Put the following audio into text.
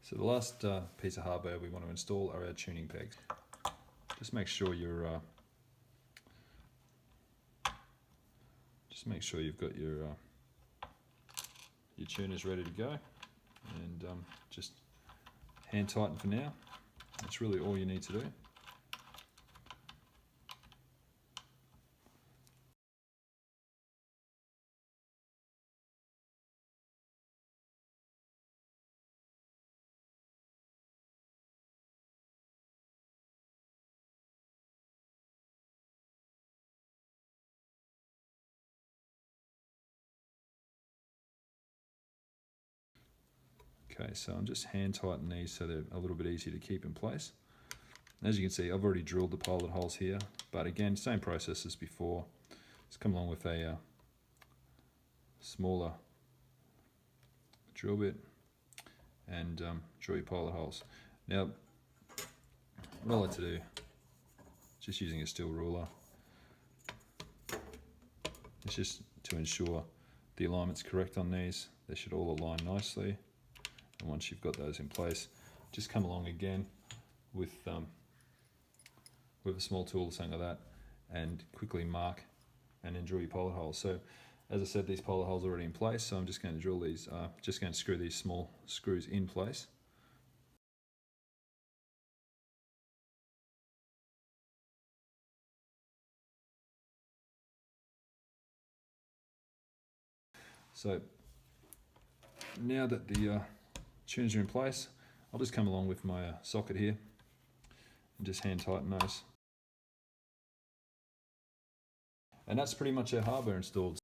So the last piece of hardware we want to install are our tuning pegs. Just make sure you've got your tuners ready to go, and just hand tighten for now. That's really all you need to do. Okay, so I'm just hand tightening these so they're a little bit easier to keep in place. As you can see, I've already drilled the pilot holes here, but again, same process as before. Just come along with a smaller drill bit and drill your pilot holes. Now, what I like to do, just using a steel ruler, it's just to ensure the alignment's correct on these. They should all align nicely. And once you've got those in place, just come along again with a small tool or something like that and quickly mark and then drill your pilot holes. So as I said, these pilot holes are already in place, so I'm just going to drill these, just going to screw these small screws in place. So now that the tuners are in place, I'll just come along with my socket here and just hand tighten those. And that's pretty much our hardware installed.